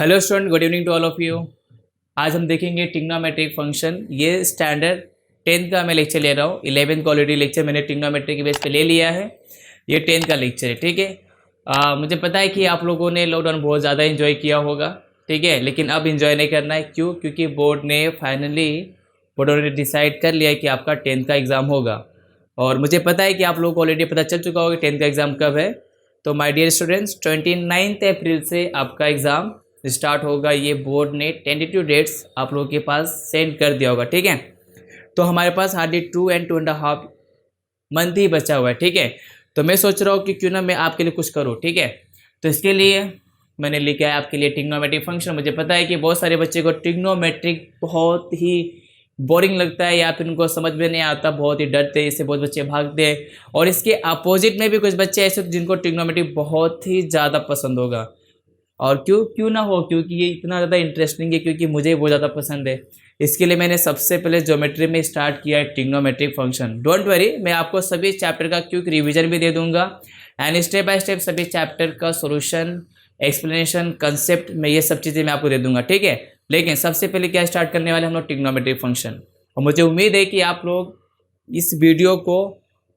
Hello student, good evening to all of you. आज हम देखेंगे ट्रिग्नोमेट्रिक फंक्शन। ये स्टैंडर्ड 10th का मैं लेक्चर ले रहा हूँ। 11th का ऑलरेडी लेक्चर मैंने ट्रिग्नोमेट्री के बेस पे ले लिया है। ये 10th का लेक्चर है, ठीक है। मुझे पता है कि आप लोगों ने लॉकडाउन बहुत ज़्यादा इन्जॉय किया होगा, ठीक है, लेकिन अब इन्जॉय नहीं करना है। क्यों? क्योंकि बोर्ड ने डिसाइड कर लिया है कि आपका 10th का एग्ज़ाम होगा। और मुझे पता है कि आप लोगों को ऑलरेडी पता चल चुका होगा 10th का एग्ज़ाम कब है। तो माय डियर स्टूडेंट्स, 29 अप्रैल से आपका एग्ज़ाम स्टार्ट होगा। ये बोर्ड ने टेंटेटिव डेट्स आप लोगों के पास सेंड कर दिया होगा, ठीक है। तो हमारे पास हार्डली 2.5 मंथ ही बचा हुआ है, ठीक है। तो मैं सोच रहा हूँ कि क्यों ना मैं आपके लिए कुछ करूँ, ठीक है। तो इसके लिए मैंने लिखा है आपके लिए ट्रिग्नोमेट्रिक फंक्शन। मुझे पता है कि बहुत सारे बच्चे को ट्रिग्नोमेट्रिक बहुत ही बोरिंग लगता है या फिर उनको समझ में नहीं आता, बहुत ही डरते हैं, इससे बहुत बच्चे भागते हैं। और इसके अपोजिट में भी कुछ बच्चे ऐसे जिनको ट्रिग्नोमेट्रिक बहुत ही ज़्यादा पसंद होगा। और क्यों क्यों ना हो, क्योंकि ये इतना ज़्यादा इंटरेस्टिंग है, क्योंकि मुझे बहुत ज़्यादा पसंद है। इसके लिए मैंने सबसे पहले ज्योमेट्री में स्टार्ट किया है ट्रिग्नोमेट्रिक फंक्शन। डोंट वरी, मैं आपको सभी चैप्टर का क्विक रिवीजन भी दे दूंगा एंड स्टेप बाय स्टेप सभी चैप्टर का सॉल्यूशन, एक्सप्लेनेशन, कंसेप्ट में ये सब चीज़ें मैं आपको दे दूंगा, ठीक है। लेकिन सबसे पहले क्या स्टार्ट करने वाले हम लोग ट्रिग्नोमेट्रिक फंक्शन। और मुझे उम्मीद है कि आप लोग इस वीडियो को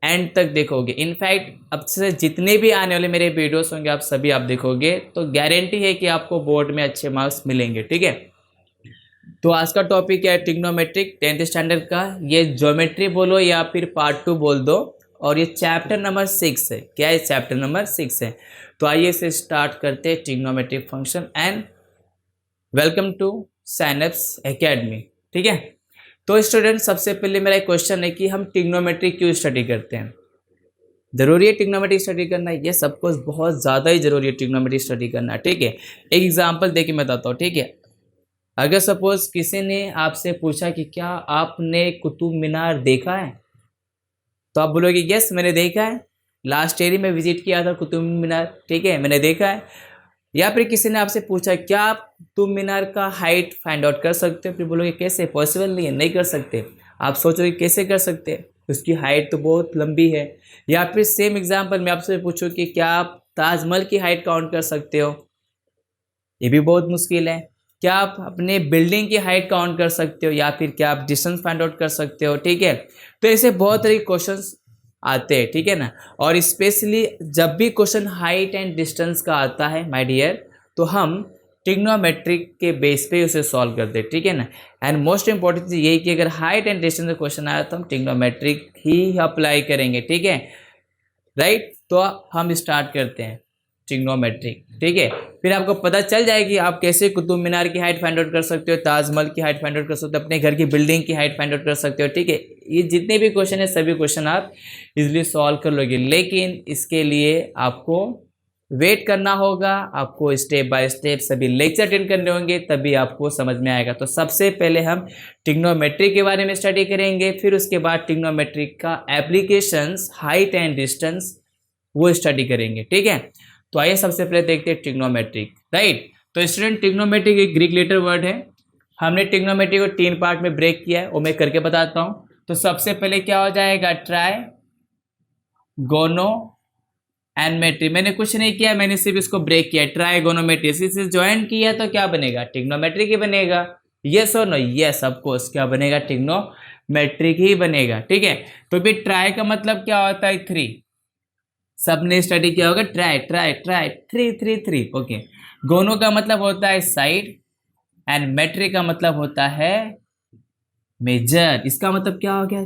एंड तक देखोगे। इनफैक्ट अब से जितने भी आने वाले मेरे वीडियोस होंगे आप सभी आप देखोगे तो गारंटी है कि आपको बोर्ड में अच्छे मार्क्स मिलेंगे, ठीक है। तो आज का टॉपिक है ट्रिग्नोमेट्रिक 10th स्टैंडर्ड का। ये ज्योमेट्री बोलो या फिर पार्ट 2 बोल दो। और ये चैप्टर नंबर 6 है। क्या है? चैप्टर नंबर 6 है। तो आइए इसे स्टार्ट करते हैं trigonometric function. And welcome to synapse academy, ठीक है। तो स्टूडेंट, सबसे पहले मेरा एक क्वेश्चन है कि हम ट्रिग्नोमेट्री क्यों स्टडी करते हैं। जरूरी है ट्रिग्नोमेट्री स्टडी करना, ये सबको बहुत ज़्यादा ही जरूरी है ट्रिग्नोमेट्री स्टडी करना, ठीक है। एक एग्जांपल देके मैं बताता हूँ, ठीक है। अगर सपोज किसी ने आपसे पूछा कि क्या आपने कुतुब मीनार देखा है, तो आप बोलोगे यस मैंने देखा है, लास्ट ईयर ही मैं विजिट किया था कुतुब मीनार, ठीक है, मैंने देखा है। या फिर किसी ने आपसे पूछा क्या आप कुतुब मीनार का हाइट फाइंड आउट कर सकते हो, फिर बोलोगे कैसे, पॉसिबल नहीं है, नहीं कर सकते। आप सोचोगे कैसे कर सकते हैं, उसकी हाइट तो बहुत लंबी है। या फिर सेम एग्जांपल मैं आपसे पूछूं कि क्या आप ताजमहल की हाइट काउंट कर सकते हो, ये भी बहुत मुश्किल है। क्या आप अपने बिल्डिंग की हाइट काउंट कर सकते हो, या फिर क्या आप डिस्टेंस फाइंड आउट कर सकते हो, ठीक है। तो ऐसे बहुत तरह के क्वेश्चंस आते हैं, ठीक है ना। और स्पेशली जब भी क्वेश्चन हाइट एंड डिस्टेंस का आता है माय डियर, तो हम ट्रिग्नोमेट्रिक के बेस पे उसे सॉल्व करते हैं, ठीक है ना। एंड मोस्ट इंपॉर्टेंट चीज़ यही कि अगर हाइट एंड डिस्टेंस का क्वेश्चन आया तो हम ट्रिग्नोमेट्रिक ही अप्लाई करेंगे, ठीक है, राइट। तो हम स्टार्ट करते हैं ट्रिग्नोमेट्रिक, ठीक है। फिर आपको पता चल जाएगी आप कैसे कुतुब मीनार की हाइट फाइंड आउट कर सकते हो, ताजमहल की हाइट फाइंड आउट कर सकते हो, अपने घर की बिल्डिंग की हाइट फाइंड आउट कर सकते हो, ठीक है। ये जितने भी क्वेश्चन है सभी क्वेश्चन आप इजीली सॉल्व कर लोगे, लेकिन इसके लिए आपको वेट करना होगा, आपको स्टेप बाय स्टेप सभी लेक्चर अटेंड करने होंगे, तभी आपको समझ में आएगा। तो सबसे पहले हम ट्रिग्नोमेट्री के बारे में स्टडी करेंगे, फिर उसके बाद ट्रिग्नोमेट्रिक का एप्लीकेशंस, हाइट एंड डिस्टेंस, वो स्टडी करेंगे, ठीक है। तो आइए सबसे पहले देखते हैं ट्रिग्नोमेट्रिक, राइट। तो स्टूडेंट, ट्रिग्नोमेट्रिक एक ग्रीक लेटर वर्ड है। हमने ट्रिग्नोमेट्री को 3 पार्ट में ब्रेक किया है, वो मैं करके बताता हूँ। तो सबसे पहले क्या हो जाएगा, ट्राई गोनो एंड मेट्री। मैंने कुछ नहीं किया, मैंने सिर्फ इसको ब्रेक किया, ट्राइगोनोमेट्री इसे ज्वाइन किया तो क्या बनेगा, ट्रिग्नोमेट्रिक ही बनेगा। यस और नो, यस ऑफ कोर्स, क्या बनेगा, ट्रिग्नोमेट्रिक ही बनेगा, ठीक है। तो फिर ट्राई का मतलब क्या होता है, 3। सबने स्टडी किया होगा, ट्राई ट्राई ट्राई, 3 3 3, ओके। गोनो का मतलब होता है साइड एंड मेट्रिक का मतलब होता है मेजर। इसका मतलब क्या हो गया,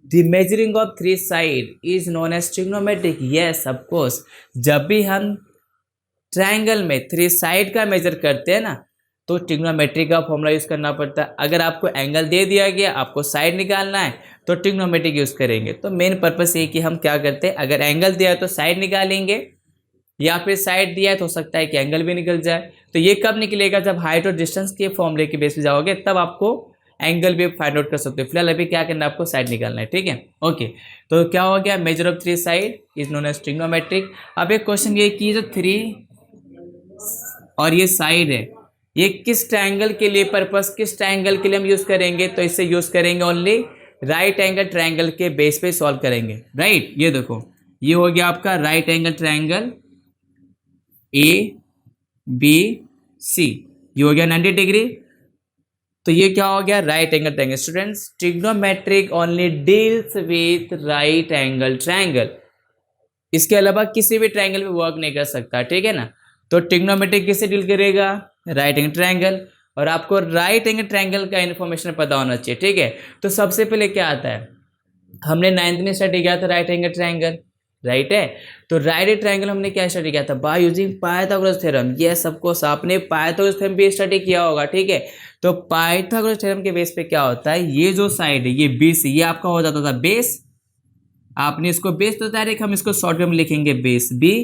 The measuring of 3 side is known as trigonometric. Yes, of course. जब भी हम ट्रायंगल में 3 साइड का मेजर करते हैं ना, तो ट्रिग्नोमेट्री का फॉर्मूला यूज करना पड़ता है। अगर आपको एंगल दे दिया गया, आपको साइड निकालना है, तो ट्रिग्नोमेट्रिक यूज करेंगे। तो मेन पर्पस ये कि हम क्या करते हैं, अगर एंगल दिया है तो साइड निकालेंगे, या फिर साइड दिया है तो हो सकता है कि एंगल भी निकल जाए। तो ये कब निकलेगा, जब हाइट और डिस्टेंस के फॉर्मूले के बेस पे जाओगे, तब आपको एंगल भी फाइंड आउट कर सकते हो। फिलहाल अभी क्या करना है, आपको साइड निकालना है, ठीक है, ओके। तो क्या हो गया, measure of 3 side is known as trigonometric. अब एक क्वेश्चन ये कि जो 3 और ये साइड है, ये किस ट्रायंगल के लिए, पर्पस किस ट्रायंगल के लिए हम यूज करेंगे, तो इसे यूज करेंगे ओनली राइट एंगल ट्रायंगल के बेस पे सॉल्व करेंगे, राइट। ये देखो, ये हो गया आपका right angle triangle, A B C, ये हो गया 90 डिग्री। तो ये क्या हो गया, right angle triangle. Students, trigonometric only deals with right angle triangle, इसके अलावा किसी भी ट्रायंगल पे वर्क नहीं कर सकता, ठीक है ना। तो ट्रिग्नोमेट्रिक किससे डील करेगा, राइट एंगल ट्रायंगल। और आपको राइट एंगल ट्रायंगल का इन्फॉर्मेशन पता होना चाहिए, ठीक है। तो सबसे पहले क्या आता है, हमने 9th में स्टडी किया था राइट एंगल ट्रायंगल, राइट है। तो राइट एंगल ट्रायंगल हमने क्या स्टडी किया था, बाय यूजिंग पाइथागोरस थ्योरम। ये सबको आपने पाइथागोरस थ्योरम भी स्टडी किया होगा, ठीक है। तो पाइथागोरस थ्योरम के बेस पे क्या होता है, ये जो साइड है ये BC, ये आपका हो जाता था बेस। आपने इसको बेस, तो डायरेक्ट हम इसको शॉर्ट में लिखेंगे बेस B।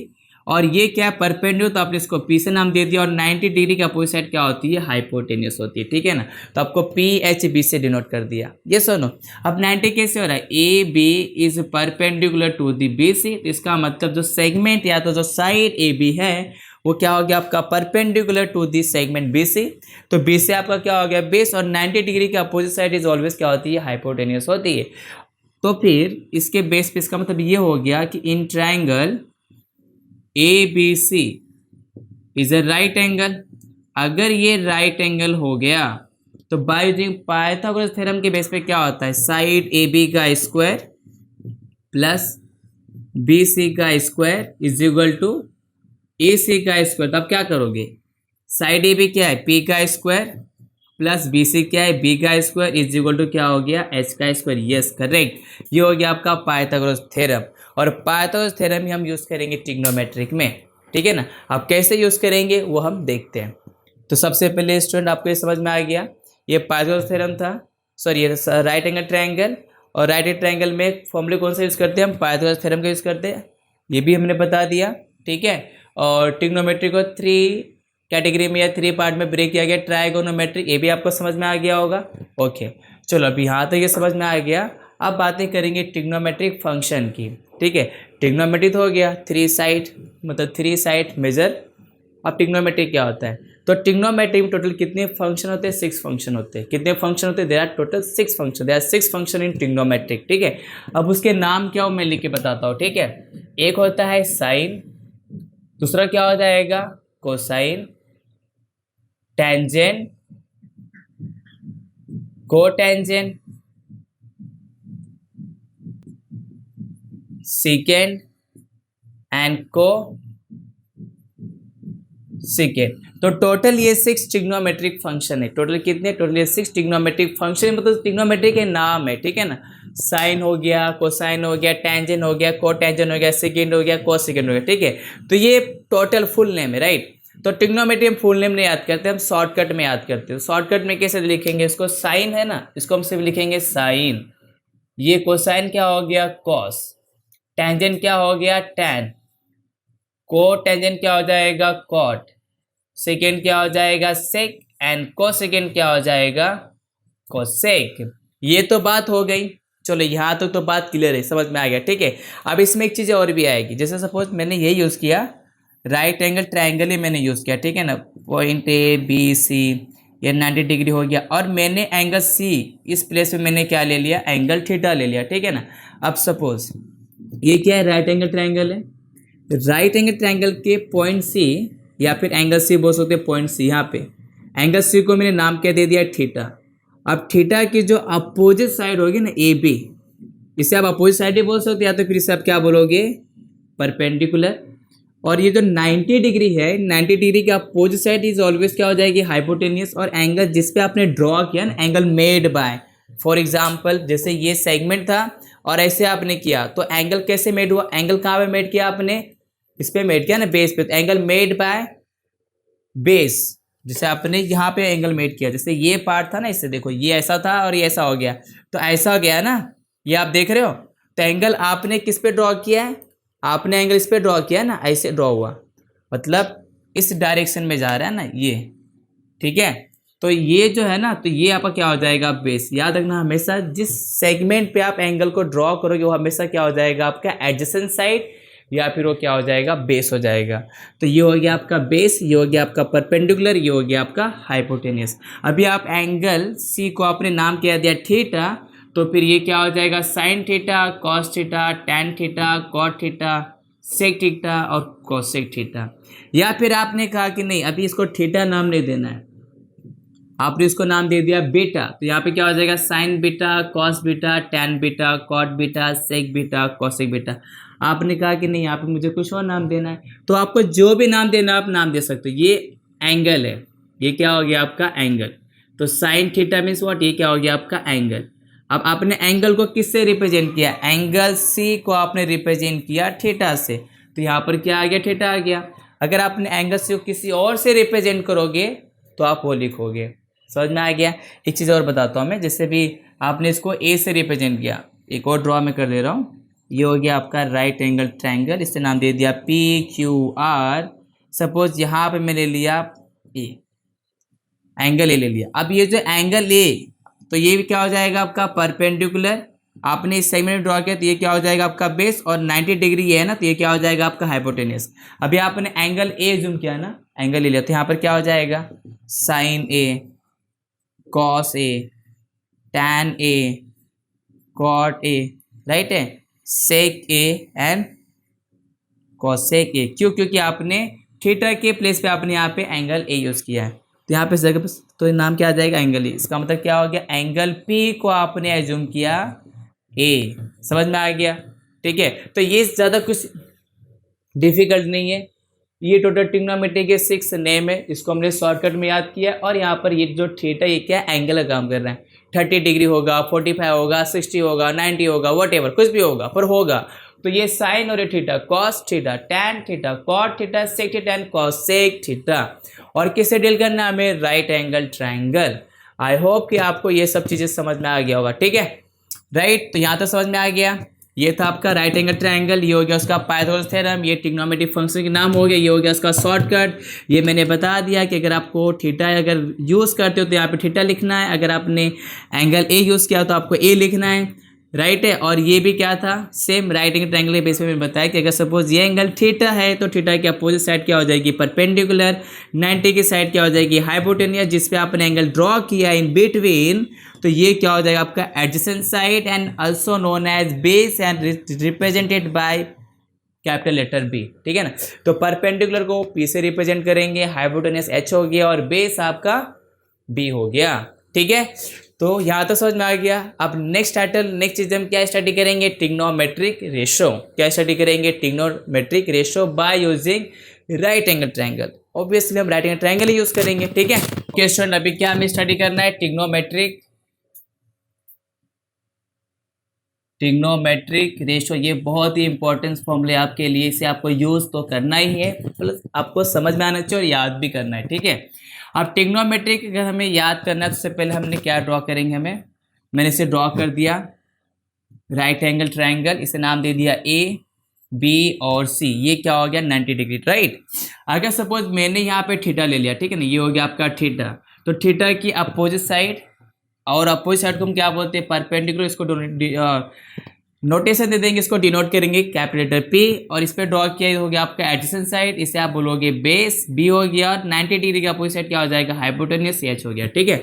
और ये क्या है, परपेंडिकुलर, तो आपने इसको P से नाम दे दिया। और 90 डिग्री की अपोजिट साइड क्या होती है, हाइपोटेन्यूस होती है, ठीक है ना। तो आपको PHB से डिनोट कर दिया। ये सुनो, अब 90 कैसे हो रहा है, AB is perpendicular to the BC। तो इसका मतलब जो सेगमेंट या तो जो साइड AB है वो क्या हो गया आपका, perpendicular to the segment BC। तो BC आपका क्या हो गया, बेस। और 90 डिग्री की अपोजिट साइड इज ऑलवेज क्या होती है, हाइपोटेन्यूस होती है। तो फिर इसके बेस पे इसका मतलब ये हो गया कि in triangle ABC is a right angle. अगर ये राइट एंगल हो गया तो बाय यूजिंग पाइथागोरस थ्योरम के बेस पे क्या होता है, साइड AB का स्क्वायर प्लस BC का square is equal to AC का स्क्वायर। तो अब क्या करोगे, साइड AB क्या है, P का स्क्वायर प्लस BC क्या है, B का स्क्वायर इज इक्वल टू क्या हो गया, H का स्क्वायर। यस करेक्ट, ये हो गया आपका पाइथागोरस थ्योरम। और पाइथागोरस थ्योरम ही हम यूज करेंगे ट्रिग्नोमेट्रिक में, ठीक है ना। अब कैसे यूज करेंगे वो हम देखते हैं। तो सबसे पहले स्टूडेंट आपको ये समझ में आ गया, ये पाइथागोरस थ्योरम था, सॉरी ये राइट एंगल ट्रायंगल। और राइट एंगल ट्रायंगल में फॉर्मूले कौन सा यूज करते हैं, हम पाइथागोरस थ्योरम का यूज करते हैं, ये भी हमने बता दिया, ठीक है। और ट्रिग्नोमेट्री को 3 कैटेगरी में या 3 पार्ट में ब्रेक किया गया, ट्राइगोनोमेट्रिक, ये भी आपको समझ में आ गया होगा। ओके चलो, अभी यहाँ तक ये समझ में आ गया। अब बातें करेंगे ट्रिग्नोमेट्रिक फंक्शन की, ठीक है। ट्रिग्नोमेट्रिक हो गया 3 साइड, मतलब 3 साइड मेजर। अब ट्रिग्नोमेट्रिक क्या होता है, तो ट्रिग्नोमेट्रिक में टोटल कितने फंक्शन होते हैं, 6 फंक्शन होते हैं। कितने फंक्शन होते हैं, there are total 6 function, there are 6 function in trigonometric, ठीक है। अब उसके नाम क्या हो मैं लिख के बताता हूँ, ठीक है। एक होता है साइन, दूसरा क्या हो जाएगा, cosine, tangent, cotangent, second and को सेकेंड। तो टोटल ये 6 ट्रिग्नोमेट्रिक फंक्शन है। टोटल कितने, टोटल ये 6 ट्रिग्नोमेट्रिक फंक्शन, मतलब ट्रिग्नोमेट्रिक के नाम है, ठीक है ना। साइन हो गया, कोसाइन हो गया, टेंजेंट हो गया, कोटेंजेंट हो गया, सेकेंड हो गया, कोसेकेंड हो गया, ठीक है। तो ये टोटल फुल नेम है, राइट। तो ट्रिग्नोमेट्री हम फुल नेम नहीं याद करते, हम शॉर्टकट में याद करते हैं। शॉर्टकट में कैसे लिखेंगे इसको, साइन है ना, इसको हम सिर्फ लिखेंगे साइन। ये कोसाइन क्या हो गया, कॉस। टेंजेंट क्या हो गया, टैन। कोटेंजेंट क्या हो जाएगा, कॉट। सेकेंड क्या हो जाएगा, सेक। एंड कोसेकेंड क्या हो जाएगा, कोसेक। ये तो बात हो गई, चलो यहाँ तक तो बात क्लियर है, समझ में आ गया, ठीक है। अब इसमें एक चीज़ और भी आएगी, जैसे सपोज मैंने ये यूज़ किया, राइट एंगल ट्रायंगल ही मैंने यूज़ किया, ठीक है ना। पॉइंट ABC, ये 90 डिग्री हो गया। और मैंने एंगल C, इस प्लेस में मैंने क्या ले लिया, एंगल थीटा ले लिया, ठीक है ना। अब सपोज ये क्या है, राइट एंगल ट्रायंगल है। राइट एंगल ट्रायंगल के पॉइंट C, या फिर एंगल C बोल सकते हैं, पॉइंट C, यहाँ पे एंगल C को मैंने नाम क्या दे दिया, थीटा। अब थीटा की जो अपोजिट साइड होगी ना AB, इसे आप अपोजिट साइड ही बोल सकते हैं, या तो फिर इसे आप क्या बोलोगे, परपेंडिकुलर। और ये जो 90 डिग्री है, 90 डिग्री की अपोजिट साइड इज ऑलवेज क्या हो जाएगी, हाइपोटेनियस। और एंगल जिस पे आपने ड्रॉ किया ना, angle made by, for example जैसे ये सेगमेंट था और ऐसे आपने किया, तो एंगल कैसे मेड हुआ, एंगल कहाँ पे मेड किया आपने, इस पे मेड किया ना, बेस पे। तो एंगल मेड बाय बेस, जैसे आपने यहाँ पे एंगल मेड किया, जैसे ये पार्ट था ना, इससे देखो ये ऐसा था और ये ऐसा हो गया, तो ऐसा हो गया ना, ये आप देख रहे हो। तो एंगल आपने किस पे ड्रॉ किया है, आपने एंगल इस पे ड्रॉ किया ना, ऐसे ड्रॉ हुआ, मतलब इस डायरेक्शन में जा रहा है ना ये, ठीक है। तो ये जो है ना, तो ये आपका क्या हो जाएगा, बेस। याद रखना हमेशा, जिस सेगमेंट पे आप एंगल को ड्रॉ करोगे वो हमेशा क्या हो जाएगा, आपका एडजेसेंट साइड, या फिर वो क्या हो जाएगा, बेस हो जाएगा। तो ये हो गया आपका बेस, ये हो गया आपका परपेंडिकुलर, ये हो गया आपका हाइपोटेनियस। अभी आप एंगल C को आपने नाम क्या दिया, थीटा, तो फिर ये क्या हो जाएगा, sine theta, cos theta, tan theta, cot theta, sec theta और कोसेक थीटा। या फिर आपने कहा कि नहीं अभी इसको थीटा नाम नहीं देना है, आपने इसको नाम दे दिया बीटा, तो यहाँ पे क्या हो जाएगा sine beta, cos beta, tan beta, cot beta, sec beta, cosec beta. आपने कहा कि नहीं यहाँ पे मुझे कुछ और नाम देना है, तो आपको जो भी नाम देना आप नाम दे सकते हो। ये एंगल है, ये क्या हो गया आपका एंगल, तो साइन थीटा मीन्स व्हाट, ये क्या हो गया आपका एंगल। अब आपने एंगल को किससे रिप्रेजेंट किया, एंगल सी को आपने रिप्रेजेंट किया थीटा से, तो यहाँ पर क्या आ गया थीटा आ गया। अगर आपने एंगल सी को किसी और से रिप्रेजेंट करोगे तो आप वो लिखोगे। समझ में आ गया। एक चीज़ और बताता हूँ मैं, जैसे भी आपने इसको ए से रिप्रेजेंट किया, एक और ड्रॉ में कर दे रहा हूँ, ये हो गया आपका राइट एंगल ट्रायंगल, इससे नाम दे दिया पी क्यू आर। सपोज यहाँ पे मैंने लिया ए, एंगल ए ले लिया। अब ये जो एंगल ए, तो ये भी क्या हो जाएगा आपका परपेंडिकुलर, आपने इस सेगमेंट में ड्रॉ किया तो ये क्या हो जाएगा आपका बेस, और 90 डिग्री ये है ना, तो ये क्या हो जाएगा आपका हाइपोटेनियस। अभी आपने एंगल ए जूम किया ना, एंगल ए लिया, तो यहाँ पर क्या हो जाएगा sine A, cos A, tan A, cot A, right है, सेक ए एंड कॉसेक ए। क्यों, क्योंकि आपने थीटा के प्लेस पे आपने यहाँ पे एंगल ए यूज़ किया है, तो यहाँ पे जगह पे तो नाम क्या आ जाएगा एंगल ए। इसका मतलब क्या हो गया, एंगल पी को आपने एज्यूम किया ए। समझ में आ गया, ठीक है। तो ये ज़्यादा कुछ डिफिकल्ट नहीं है, ये टोटल ट्रिग्नोमेट्री के 6 नेम है, इसको हमने शॉर्टकट में याद किया। और यहाँ पर ये जो थीटा ये क्या एंगल का काम कर रहा है, 30 डिग्री होगा, 45 होगा, 60 होगा, 90 होगा, वट कुछ भी होगा पर होगा। तो ये साइन और ये theta, cos theta, tan theta, cot theta, sec theta and cosec theta. और किससे डील करना है हमें, right angle triangle. I hope कि आपको ये सब चीज़ें समझ में आ गया होगा, ठीक है राइट। तो यहाँ तो समझ में आ गया, ये था आपका राइट एंगल ट्रायंगल, ये हो गया उसका पाइथागोरस थ्योरम, ये ट्रिग्नोमेट्री फंक्शन के नाम हो गया, ये हो गया उसका शॉर्टकट। ये मैंने बता दिया कि अगर आपको थीटा अगर यूज़ करते हो तो यहाँ पे थीटा लिखना है, अगर आपने एंगल ए यूज़ किया तो आपको ए लिखना है, राइट है। और ये भी क्या था, सेम राइट एंगल ट्रायंगल के बेस पे मैंने बताया कि अगर सपोज ये एंगल थीटा है तो थीटा की अपोजिट साइड क्या हो जाएगी परपेंडिकुलर, 90 की साइड क्या हो जाएगी हाइपोटेनियस, जिस पे आपने एंगल ड्रॉ किया इन बिटवीन, तो ये क्या हो जाएगा आपका adjacent side and also known as base and represented by capital letter B, ठीक है ना। तो परपेंडिकुलर को पी से रिप्रेजेंट करेंगे, हाइपोटेनियस एच हो गया और बेस आपका बी हो गया, ठीक है। तो यहाँ तो समझ में आ गया। अब नेक्स्ट चीज हम क्या स्टडी करेंगे, ट्रिग्नोमेट्रिक रेशो। क्या स्टडी करेंगे, trigonometric ratio by using right angle triangle. Obviously हम राइट एंगल ट्रायंगल ही यूज करेंगे, ठीक है। क्वेश्चन अभी क्या हमें स्टडी करना है, ट्रिग्नोमेट्रिक रेशो। ये बहुत ही इंपॉर्टेंट फॉर्मूले आपके लिए, इसे आपको यूज तो करना ही है, प्लस आपको समझ में आना चाहिए और याद भी करना है, ठीक है। अब ट्रिग्नोमेट्रिक अगर हमें याद करना है तो सबसे पहले हमने क्या ड्रॉ करेंगे, मैंने इसे ड्रॉ कर दिया राइट एंगल ट्रायंगल, इसे नाम दे दिया ए बी और सी। ये क्या हो गया 90 डिग्री, राइट। अगर सपोज मैंने यहाँ पे थीटा ले लिया, ठीक है ना, ये हो गया आपका थीटा, तो थीटा की अपोजिट साइड, और अपोजिट साइड को हम क्या बोलते हैं परपेंडिकुलर, इसको नोटेशन दे देंगे, इसको डिनोट करेंगे कैपिटल लेटर पी, और इस पर ड्रॉ किया हो गया आपका एडजेसेंट साइड, इसे आप बोलोगे बेस बी हो गया, और 90 डिग्री का अपोजिट साइड क्या हो जाएगा हाइपोटेनियस एच हो गया, ठीक है।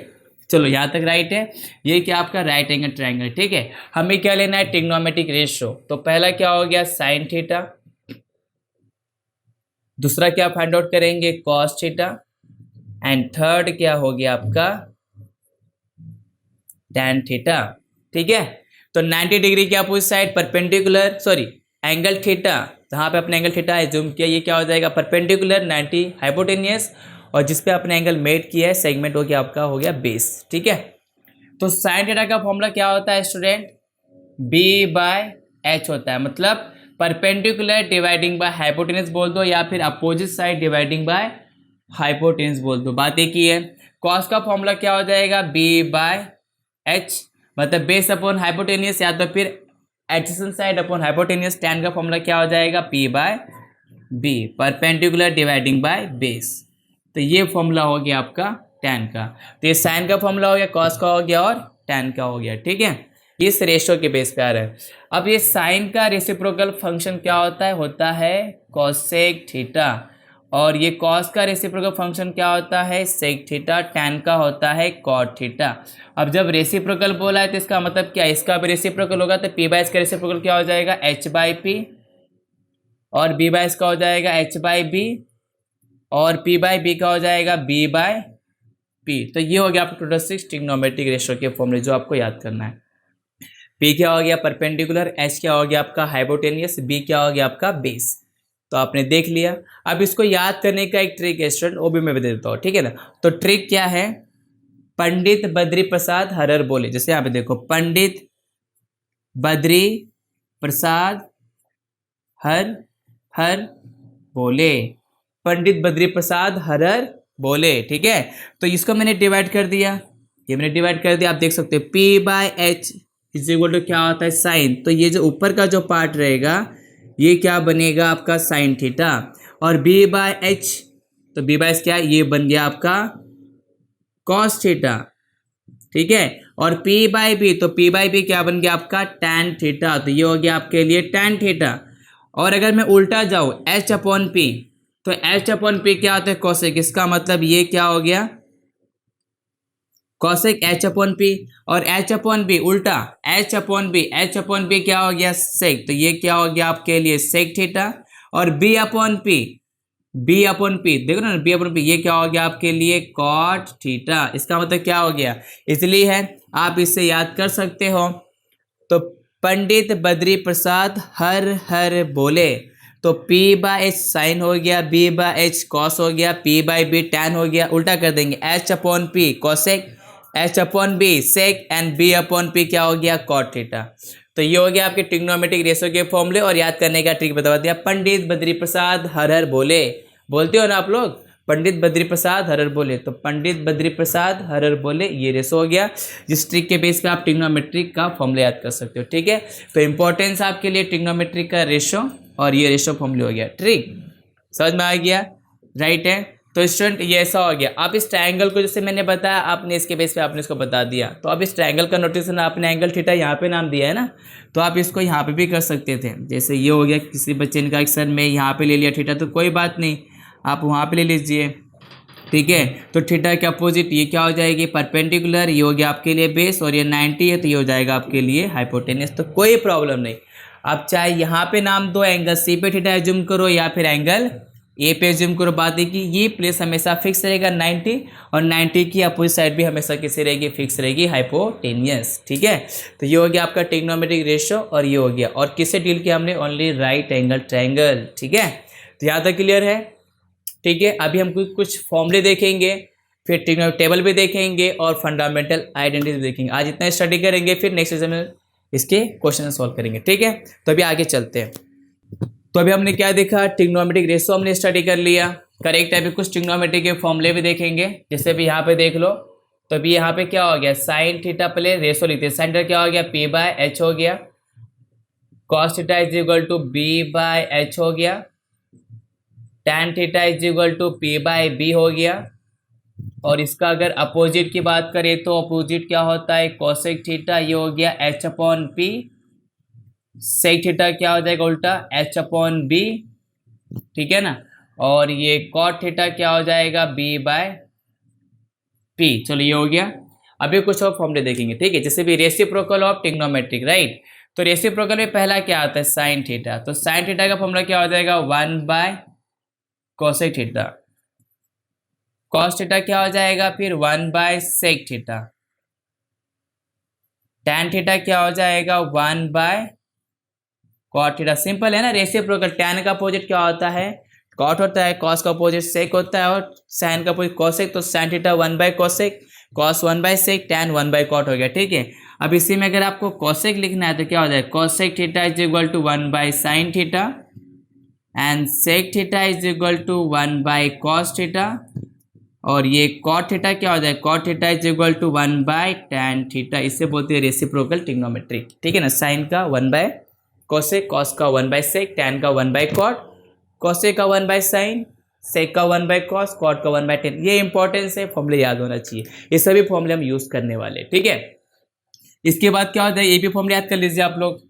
चलो यहाँ तक राइट है, ये क्या आपका राइट एंगल ट्रायंगल, ठीक है। हमें क्या लेना है, ट्रिग्नोमेट्रिक रेशियो। तो पहला क्या हो गया साइन थीटा, दूसरा क्या फाइंड आउट करेंगे कॉस थीटा, एंड थर्ड क्या हो गया आपका टैन थीटा, ठीक है। तो 90 डिग्री के opposite side perpendicular, sorry angle theta, जहाँ पे अपने एंगल थीटा जूम किया, ये क्या हो जाएगा परपेंडिकुलर 90 हाइपोटेनियस, और जिस पे अपने एंगल मेड किया है सेगमेंट हो गया आपका हो गया बेस, ठीक है। तो साइन थीटा का फॉर्मूला क्या होता है स्टूडेंट, बी बाय एच होता है, मतलब परपेंडिकुलर डिवाइडिंग बाय हाइपोटेनियस बोल दो, या फिर opposite side dividing by hypotenuse बोल दो, बात एक ही है। कॉस का फॉर्मूला क्या हो जाएगा, बी बाय एच, मतलब बेस अपॉन हाइपोटेनियस, या तो फिर adjacent side upon hypotenuse. Tan का फॉर्मूला क्या हो जाएगा, P by B, perpendicular dividing by base. तो ये फॉर्मूला हो गया आपका टैन का। तो ये साइन का फॉर्मूला हो गया, कॉस का हो गया और टैन का हो गया, ठीक है। इस रेशो के बेस पे आ रहा है। अब ये साइन का रेसिप्रोकल फंक्शन क्या होता है कोसेक थीटा, और ये कॉस का रेसिप्रोकल फंक्शन क्या होता है सेक थीटा, टैन का होता है कॉट थीटा। अब जब रेसिप्रोकल बोला है तो इसका मतलब क्या है, इसका भी रेसिप्रोकल होगा, तो पी बाय इसका रेसिप्रोकल क्या हो जाएगा एच बाई पी, और बी बाय एस का हो जाएगा एच बाई बी, और पी बाई बी का हो जाएगा बी बाय पी। तो ये हो गया आपका टोटल 6 ट्रिग्नोमेट्रिक रेशियो के फॉर्मूले जो आपको याद करना है। पी क्या हो गया परपेंडिकुलर, एच क्या हो गया आपका हाइपोटेनियस, बी क्या हो गया आपका बेस। तो आपने देख लिया। अब इसको याद करने का एक ट्रिक है स्टूडेंट, वो भी मैं बता देता हूँ, ठीक है ना। तो ट्रिक क्या है, पंडित बद्री प्रसाद हरर बोले, जैसे यहाँ पे देखो पंडित बद्री प्रसाद हर हर बोले, पंडित बद्री प्रसाद हरर बोले, ठीक है। तो इसको मैंने डिवाइड कर दिया, ये मैंने डिवाइड कर दिया, आप देख सकते हो P by H is equal to क्या होता है साइन। तो ये जो ऊपर का जो पार्ट रहेगा ये क्या बनेगा आपका साइन थीटा, और B बाय एच, तो B बाय एच क्या है, ये बन गया आपका कॉस थीटा, ठीक है। और P बाई बी, तो P बाई बी क्या बन गया आपका tan थीटा, तो ये हो गया आपके लिए tan थीटा। और अगर मैं उल्टा जाऊं H अपॉन पी, तो H अपॉन पी क्या होता है कोसेक, इसका मतलब ये क्या हो गया कॉसेक H अपॉन पी, और H अपॉन बी उल्टा H upon B, H upon B क्या हो गया सेक, तो ये क्या हो गया आपके लिए सेक थीटा। और B upon P, B upon P देखो ना, बी अपॉन पी ये क्या हो गया आपके लिए कॉट थीटा, इसका मतलब क्या हो गया, इसलिए है आप इससे याद कर सकते हो। तो पंडित बद्री प्रसाद हर हर बोले, तो P बाय एच साइन हो गया, B बाय एच कॉस हो गया, P बाय बी टैन हो गया, उल्टा कर देंगे H upon P cosec, H upon B sec, and B upon P क्या हो गया कॉट थीटा। तो ये हो गया आपके ट्रिग्नोमेट्रिक रेशियो के फॉर्मूले, और याद करने का ट्रिक बता दिया। पंडित बद्री प्रसाद हर हर बोले, बोलते हो ना आप लोग पंडित बद्री प्रसाद हरर बोले, तो पंडित बद्री प्रसाद हरर बोले ये रेशो हो गया, जिस ट्रिक के बेस पे आप ट्रिग्नोमेट्रिक का फॉर्मूला याद कर सकते हो, ठीक है। तो इंपॉर्टेंस आपके लिए ट्रिग्नोमेट्रिक का रेशो और ये रेशो फॉर्मूला हो गया, ट्रिक समझ में आ गया, राइट है। तो स्टूडेंट ये ऐसा हो गया। आप इस ट्रायंगल को जैसे मैंने बताया, आपने इसके बेस पे आपने इसको बता दिया, तो अब इस ट्रायंगल का नोटेशन आपने एंगल थीटा यहाँ पे नाम दिया है ना, तो आप इसको यहाँ पे भी कर सकते थे। जैसे ये हो गया, किसी बच्चे ने कहा कि सर मैं यहाँ पे ले लिया थीटा, तो कोई बात नहीं, आप वहाँ पे ले लीजिए, ठीक है। तो थीटा के अपोजिट ये क्या हो जाएगी परपेंडिकुलर, ये हो गया आपके लिए बेस, और ये 90 है तो ये हो जाएगा आपके लिए हाइपोटेनस, तो कोई प्रॉब्लम नहीं। आप चाहे यहाँ पे नाम दो एंगल सी पे थीटा एज्यूम करो या फिर एंगल ए पे एज्यूम करो, बात है कि ये प्लेस हमेशा फिक्स रहेगा 90, और 90 की अपोजिट साइड भी हमेशा कैसे रहेगी फिक्स रहेगी हाइपोटेनियस, ठीक है। तो ये हो गया आपका ट्रिग्नोमेट्रिक रेशियो, और ये हो गया, और किससे डील किया हमने ओनली राइट एंगल ट्रायंगल, ठीक है। तो यहाँ तक क्लियर है, ठीक है। अभी हम कुछ फॉर्मूले देखेंगे, फिर ट्रिग्नोमेट्रिक टेबल भी देखेंगे, और फंडामेंटल आइडेंटिटी भी देखेंगे। आज इतना स्टडी करेंगे, फिर नेक्स्ट सेशन में इसके क्वेश्चन सॉल्व करेंगे, ठीक है। तो अभी आगे चलते हैं। तो अभी हमने क्या देखा, ट्रिग्नोमेट्रिक रेशो हमने स्टडी कर लिया, करेक्ट है। अभी कुछ ट्रिग्नोमेट्रिक के फॉर्मूले भी देखेंगे, जैसे भी यहाँ पे देख लो। तो अभी यहाँ पे क्या हो गया साइन थीटा, पहले रेशो लिखते हैं, साइन थीटा क्या हो गया पी बाय एच हो गया, cos theta is equal to B by H हो गया, tan theta is equal to P by B हो गया। और इसका अगर अपोजिट की बात करें तो अपोजिट क्या होता है कोसेक थीटा, ये हो गया H upon P, sec theta क्या हो जाएगा उल्टा एच अपॉन बी, ठीक है ना। और ये कॉट थीटा क्या हो जाएगा बी बाय पी। चलो ये हो गया। अभी कुछ और फॉर्मूले देखेंगे, ठीक है, जैसे भी रेसिप्रोकल ऑफ ट्रिग्नोमेट्रिक, राइट। तो रेसिप्रोकल में पहला क्या आता है साइन थीटा, तो साइन थीटा का फॉर्मूला क्या हो जाएगा 1 by cosec theta, cos theta क्या हो जाएगा फिर 1 by sec theta, tan theta क्या हो जाएगा 1 बाय कॉट थीटा। सिंपल है ना, रेसिप्रोकल, टैन का अपोजिट क्या होता है कॉट होता है, कॉस का अपोजिट सेक होता है, और साइन का अपोजिट कॉसेक, तो sine theta 1 by cosec, cos 1 by sec, tan 1 by cot हो गया, ठीक है। अब इसी में अगर आपको कॉसेक लिखना है तो क्या हो जाएगा cosec theta is equal to 1 by sine theta, and sec theta is equal to 1 by cos theta, और ये कॉट थीटा क्या हो जाएगा cot theta is equal to 1 by tan theta. इससे बोलते हैं रेसिप्रोकल ट्रिग्नोमेट्रिक, ठीक है ना। साइन का 1 बाय कोसेक, कॉस का 1 बाय सेक, टैन का 1 बाय कॉट, कोसेक का 1 बाय साइन, सेक का 1 बाय कॉस, कॉट का 1 बाय टैन। ये इंपॉर्टेंस है, फॉर्मूले याद होना चाहिए, ये सभी फॉर्मूले हम यूज करने वाले, ठीक है। इसके बाद क्या होता है ये भी फॉर्मूले याद कर लीजिए आप लोग,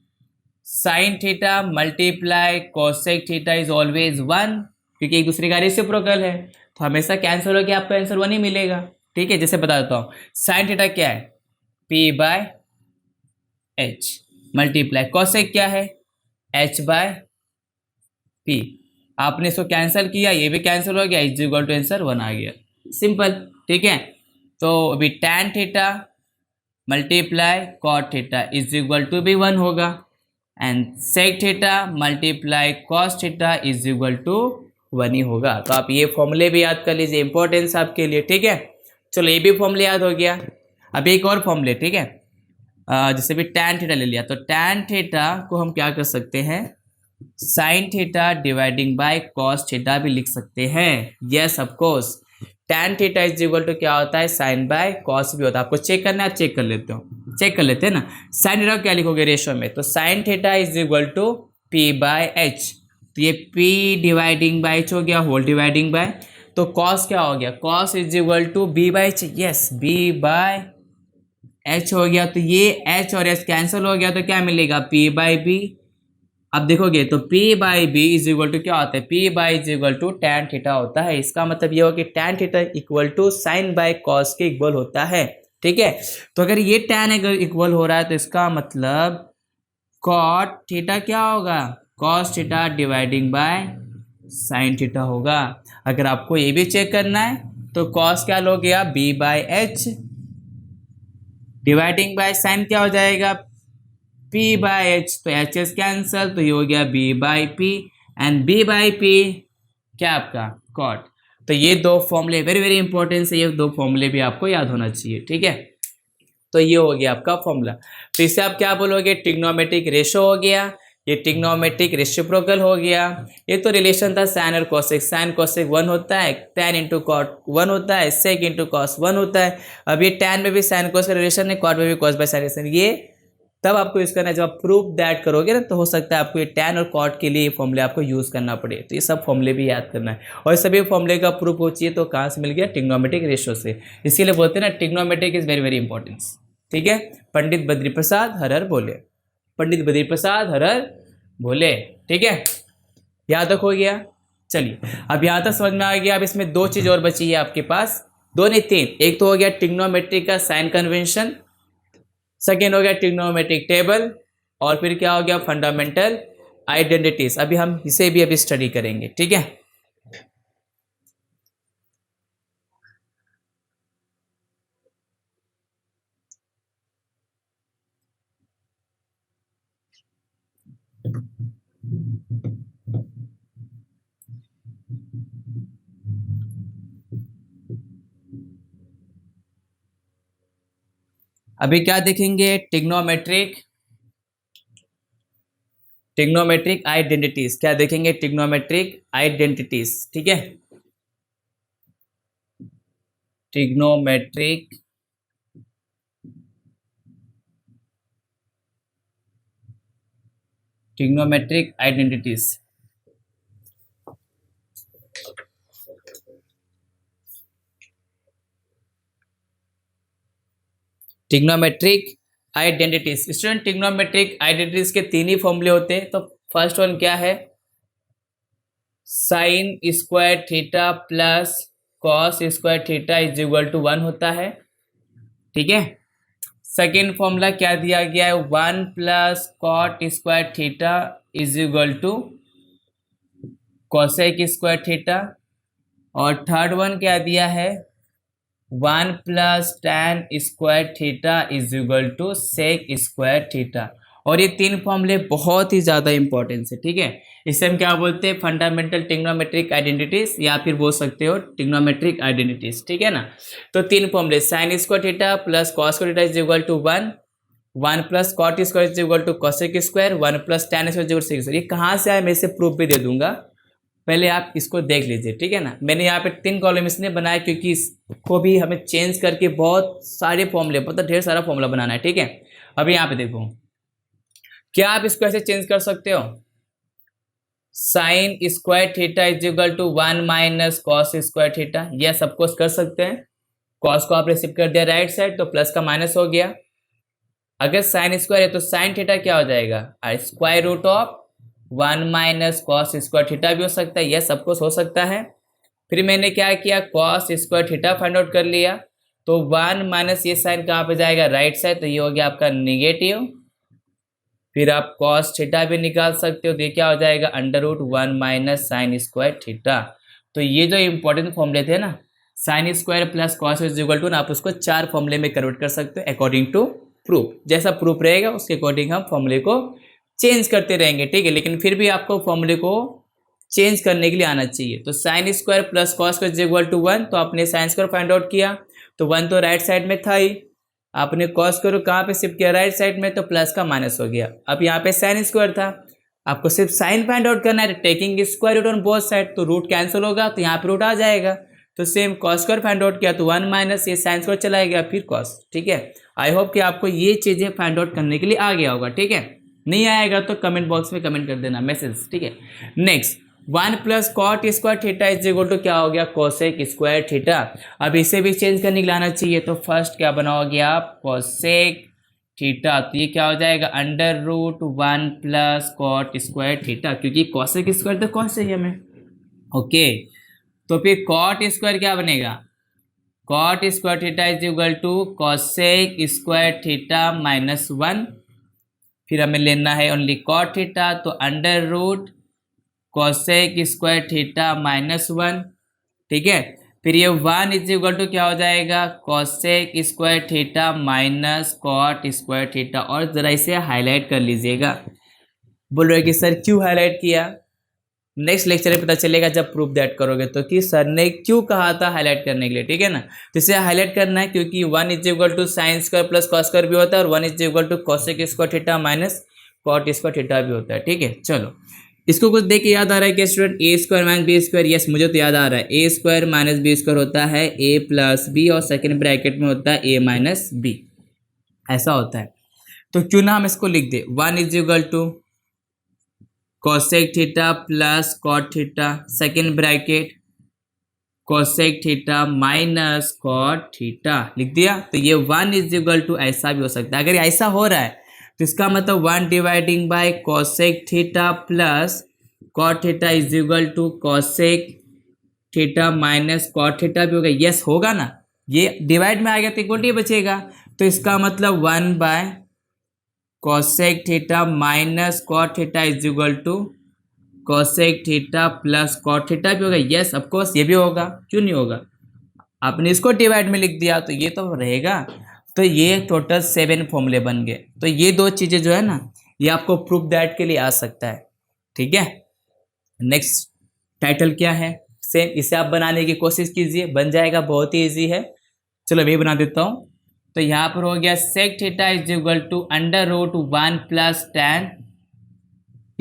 sine theta multiply cosec theta is always 1, क्योंकि एक दूसरे का रेसिप्रोकल है, तो हमेशा कैंसिल हो गया आपका आंसर 1 ही मिलेगा, ठीक है। जैसे बता देता हूँ साइन थीटा क्या है P by H, multiply cosec क्या है एच बाय पी। आपने इसको कैंसिल किया, ये भी कैंसिल हो गया, इज इक्वल टू आंसर 1 आ गया, सिंपल। ठीक है, तो अभी tan theta multiply cot theta is equal to भी 1 होगा, and sec theta multiply cos theta is equal to 1 ही होगा। तो आप ये फॉर्मूले भी याद कर लीजिए, इंपॉर्टेंस आपके लिए। ठीक है, चलो ये भी फॉर्मूले याद हो गया। अब एक और फॉर्मूले, ठीक है, जैसे भी tan थीटा ले लिया, तो tan थीटा को हम क्या कर सकते हैं, sine theta dividing by cos theta भी लिख सकते हैं। Yes of course, tan theta is equal to क्या होता है, साइन बाय कॉस भी होता है। आपको चेक करना है, आप चेक कर लेते हो, चेक कर लेते हैं ना। साइन थीटा क्या लिखोगे रेशियो में, तो sine theta is equal to P by H, तो ये p डिवाइडिंग बाय एच हो गया, होल डिवाइडिंग बाय, तो कॉस क्या हो गया, cos is equal to B by H, yes B by H हो गया। तो ये एच और एच कैंसिल हो गया, तो क्या मिलेगा, पी बाई बी। अब देखोगे तो P by B is equal to क्या होता है, P by is equal to tan theta होता है। इसका मतलब ये हो कि tan theta equal to sine by cos के इक्वल होता है। ठीक है, तो अगर ये टैन अगर इक्वल हो रहा है तो इसका मतलब कॉट थीटा क्या होगा, cos theta dividing bye sine theta होगा। अगर आपको ये भी चेक करना है तो कॉस क्या लो गया, B by H, dividing by sine क्या हो जाएगा, P बाई एच, तो एच एच कैंसल, तो ये हो गया B by P, and B by P क्या आपका कॉट। तो ये दो फॉर्मूले वेरी वेरी इंपॉर्टेंट है, ये दो फॉर्मूले भी आपको याद होना चाहिए। ठीक है, तो ये हो गया आपका फॉर्मूला। तो इससे आप क्या बोलोगे, ट्रिग्नोमेट्रिक रेशो हो गया, ये ट्रिग्नोमेट्रिक रेसिप्रोकल हो गया। ये तो रिलेशन था साइन और कोसेक, साइन कोसेक 1 होता है, tan इंटू कॉट 1 होता है, सेक इंटू कॉस 1 होता है। अब ये tan में भी साइन कोस का रिलेशन है, कॉट में भी कॉस बाय साइन रिलेशन। ये तब आपको यूज़ करना है जब आप प्रूफ दैट करोगे ना, तो हो सकता है आपको ये tan और कॉट के लिए ये फॉर्मूले आपको यूज़ करना पड़े। तो ये सब फॉर्मूले भी याद करना है, और सभी फॉर्मूले का प्रूफ हो चाहिए तो कहाँ से मिल गया, ट्रिग्नोमेट्रिक रेशियो से। इसीलिए बोलते हैं ना, trigonometric is very very important. ठीक है, पंडित बद्री प्रसाद हर हर बोले, पंडित बद्री प्रसाद हर हर बोले। ठीक है, यहाँ तक हो गया। चलिए, अब यहाँ तक समझ में आ गया। अब इसमें दो चीज़ और बची है आपके पास, दो नहीं तीन। एक तो हो गया ट्रिग्नोमेट्रिक का साइन कन्वेंशन, सेकेंड हो गया ट्रिग्नोमेट्रिक टेबल, और फिर क्या हो गया, फंडामेंटल आइडेंटिटीज। अभी हम इसे भी अभी स्टडी करेंगे। ठीक है, अभी क्या देखेंगे, ट्रिग्नोमेट्रिक आइडेंटिटीज। क्या देखेंगे, ट्रिग्नोमेट्रिक आइडेंटिटीज। ठीक है, trigonometric identities. Trigonometric identities, student trigonometric identities के तीन ही फॉर्मूले होते हैं। तो फर्स्ट वन क्या है, sine square theta plus cos square theta is equal to 1 होता है। ठीक है, सेकेंड फॉर्मूला क्या दिया गया है, 1 plus cot square theta is equal to cosec square theta, और थर्ड वन क्या दिया है, 1 plus tan square theta is equal to sec square theta. और ये तीन फॉर्मूले बहुत ही ज़्यादा इंपॉर्टेंस है। ठीक है, इसे हम क्या बोलते हैं, फंडामेंटल ट्रिग्नोमेट्रिक आइडेंटिटीज, या फिर बोल सकते हो ट्रिग्नोमेट्रिक आइडेंटिटीज। ठीक है ना, तो तीन फॉर्मूले, sine square theta plus cos square theta is equal to 1, 1 plus cot square is equal to cosec square, 1 plus tan square is equal to sec square. ये कहाँ से आया, मैं इसे प्रूफ भी दे दूंगा, पहले आप इसको देख लीजिए। ठीक है ना, मैंने यहाँ पे 3 कॉलम इसने बनाया क्योंकि इसको भी हमें चेंज करके बहुत सारे फॉर्मूले, मतलब ढेर सारा फॉर्मूला बनाना है। ठीक है, अभी यहाँ पे देखो, क्या आप इसको ऐसे चेंज कर सकते हो, sine square theta is equal to 1 minus cos square theta. यह सब कुछ कर सकते हैं। कॉस को आप रिसीव कर दिया राइट साइड, तो प्लस का माइनस हो गया। अगर साइन स्क्वायर है तो साइन थीटा क्या हो जाएगा, square root of 1 minus cos square theta भी हो सकता है, यह सब कुछ हो सकता है। फिर मैंने क्या किया, cos square theta find out कर लिया, तो 1 माइनस ये साइन कहाँ पे जाएगा, राइट साइड, तो ये हो गया आपका निगेटिव। फिर आप कॉस थीटा भी निकाल सकते हो, तो ये क्या हो जाएगा √1 माइनस साइन स्क्वायर थीटा। तो ये जो इंपॉर्टेंट फॉर्मूले थे ना, sine square plus cos is equal to, आप उसको 4 फॉर्मूले में कन्वर्ट कर सकते हो अकॉर्डिंग टू प्रूफ। जैसा प्रूफ रहेगा उसके अकॉर्डिंग हम फॉर्मूले को चेंज करते रहेंगे, ठीक है। लेकिन फिर भी आपको फॉर्मूले को चेंज करने के लिए आना चाहिए। तो sine square plus cos is equal to 1, तो आपने साइन स्क्वायर फाइंड आउट किया, तो 1 तो राइट साइड में था ही, आपने कॉस को कहाँ पे शिफ्ट किया, राइट साइड में, तो प्लस का माइनस हो गया। अब यहाँ पे साइन स्क्वायर था, आपको सिर्फ साइन फाइंड आउट करना है, taking square root on both side, तो रूट कैंसिल होगा, तो यहाँ पे रूट आ जाएगा। तो same cos square find out किया, तो 1 माइनस ये साइन स्क्वायर चला गया, फिर कॉस, ठीक है। आई होप कि आपको ये चीज़ें फाइंड आउट करने के लिए आ गया होगा, ठीक है। नहीं आएगा तो कमेंट बॉक्स में कमेंट कर देना मैसेज, ठीक है। Next 1 plus cot square theta is equal to क्या हो गया, कोसेक स्क्वायर थीटा। अब इसे भी चेंज करने के लिए आना चाहिए, तो फर्स्ट क्या बनाओगे आप, कोसेक थीटा, तो ये क्या हो जाएगा √1 प्लस कॉट स्क्वायर थीटा, क्योंकि कोसेक स्क्वायर तो कॉस चाहिए हमें, ओके। तो फिर कॉट स्क्वायर क्या बनेगा, cot square theta is equal to cosec square theta -1, फिर हमें लेना है ओनली कॉट थीटा, तो √ कोसेक स्क्वायर थीटा -1, ठीक है। फिर ये 1 इज इक्वल टू क्या हो जाएगा, cosec square theta minus cot square theta. और ज़रा इसे हाईलाइट कर लीजिएगा। बोल रहे कि सर क्यों हाईलाइट किया, नेक्स्ट लेक्चर में पता चलेगा जब प्रूफ दैट करोगे, तो कि सर ने क्यों कहा था हाईलाइट करने के लिए, ठीक है ना। तो इसे हाईलाइट करना है क्योंकि 1 is equal to sine square plus cos square भी होता है, और 1 is equal to cosec square theta minus cot square theta भी होता है, ठीक है। चलो इसको कुछ देख के याद आ रहा है कि student A square minus B square, yes मुझे तो याद आ रहा है, A square minus B square होता है ए प्लस बी, और सेकेंड ब्रैकेट में होता है ए माइनस बी, ऐसा होता है। तो क्यों ना हम इसको लिख दे, 1 is equal to cosec theta plus cot theta, second bracket cosec theta minus cot theta, लिख दिया। तो ये 1 इज इक्वल टू ऐसा भी हो सकता है, अगर ऐसा हो रहा है तो इसका मतलब 1 dividing by cosec theta plus cot theta is equal to cosec theta minus cot theta भी होगा, यस होगा ना, ये डिवाइड में आ गया तो इक्वलिटी बचेगा। तो इसका मतलब 1 by cosec theta minus cot theta is equal to cosec theta plus cot theta भी होगा, यस ऑफकोर्स ये भी होगा, क्यों नहीं होगा। आपने इसको डिवाइड में लिख दिया तो ये तो रहेगा। तो ये टोटल 7 फॉर्मूले बन गए। तो ये दो चीज़ें जो है ना, ये आपको प्रूफ दैट के लिए आ सकता है, ठीक है। नेक्स्ट टाइटल क्या है, सेम इसे आप बनाने की कोशिश कीजिए, बन जाएगा, बहुत ही ईजी है। चलो मैं बना देता हूँ। तो यहाँ पर हो गया sec theta is equal to √1 plus tan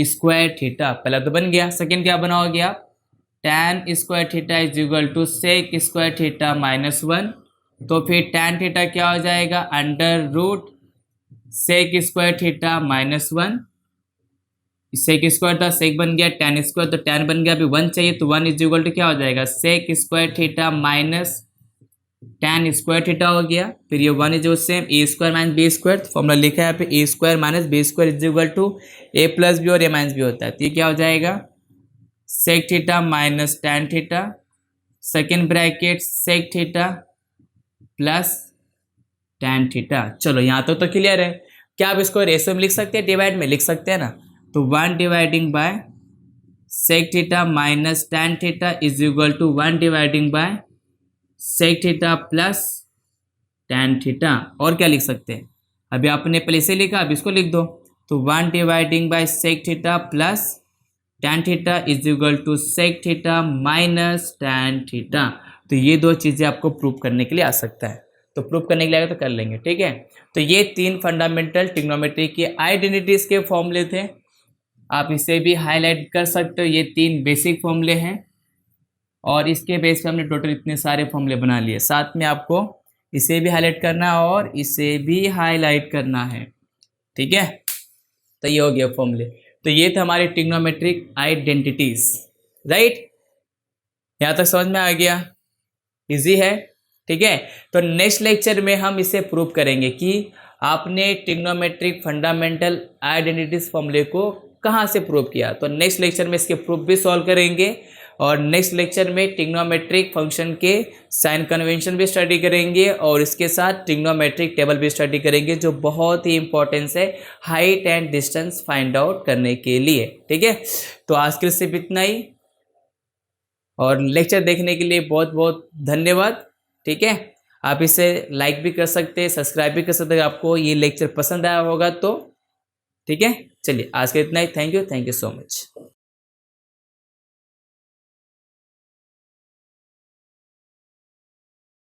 square theta, पहला तो बन गया। सेकेंड क्या बनाओगे आप, tan square theta is equal to sec square theta -1, तो फिर टैन थीटा क्या हो जाएगा √ sec square theta -1, sec square था सेक बन गया, टैन स्क्वायर तो टैन बन गया, अभी 1 चाहिए, तो 1 इज इक्वल टू क्या हो जाएगा sec square theta minus tan square theta हो गया। फिर ये 1 is same A square minus B square, formula लिखा है यहाँ पे A square minus B square is equal to A plus B और ए माइनस बी होता है। तो ये क्या हो जाएगा sec theta minus tan theta, second bracket sec theta plus tan theta. चलो यहाँ तो क्लियर है। क्या आप इसको रेशो में लिख सकते हैं, डिवाइड में लिख सकते हैं ना। तो 1 dividing by sec theta minus tan theta is equal to 1 dividing by sec theta plus tan theta. और क्या लिख सकते हैं, अभी आपने पहले से लिखा, अब इसको लिख दो। तो 1 dividing by sec theta plus tan theta is equal to sec theta minus tan theta. तो ये दो चीज़ें आपको प्रूव करने के लिए आ सकता है। तो प्रूव करने के लिए आएगा तो कर लेंगे, ठीक है। तो ये 3 फंडामेंटल ट्रिग्नोमेट्री के आइडेंटिटीज के फॉर्मूले थे, आप इसे भी हाईलाइट कर सकते हो। ये 3 बेसिक फॉर्मूले हैं और इसके बेस पे हमने टोटल इतने सारे फॉर्मूले बना लिए। साथ में आपको इसे भी हाईलाइट करना है और इसे भी हाईलाइट करना है, ठीक है। तो ये हो गया फॉर्मूले। तो ये थे हमारे ट्रिग्नोमेट्रिक आइडेंटिटीज, राइट। यहाँ तक समझ में आ गया, इजी है, ठीक है। तो नेक्स्ट लेक्चर में हम इसे प्रूव करेंगे कि आपने ट्रिग्नोमेट्रिक फंडामेंटल आइडेंटिटीज फॉर्मूले को कहाँ से प्रूव किया। तो नेक्स्ट लेक्चर में इसके प्रूफ भी सॉल्व करेंगे और नेक्स्ट लेक्चर में ट्रिग्नोमेट्रिक फंक्शन के साइन कन्वेंशन भी स्टडी करेंगे और इसके साथ ट्रिग्नोमेट्रिक टेबल भी स्टडी करेंगे, जो बहुत ही इंपॉर्टेंस है height and distance find out करने के लिए। ठीक है, तो आज के सिर्फ इतना ही, और लेक्चर देखने के लिए बहुत बहुत धन्यवाद। ठीक है, आप इसे लाइक भी कर सकते हैं, सब्सक्राइब भी कर सकते हैं, आपको ये लेक्चर पसंद आया होगा तो। ठीक है, चलिए आज के इतना ही। Thank you so much.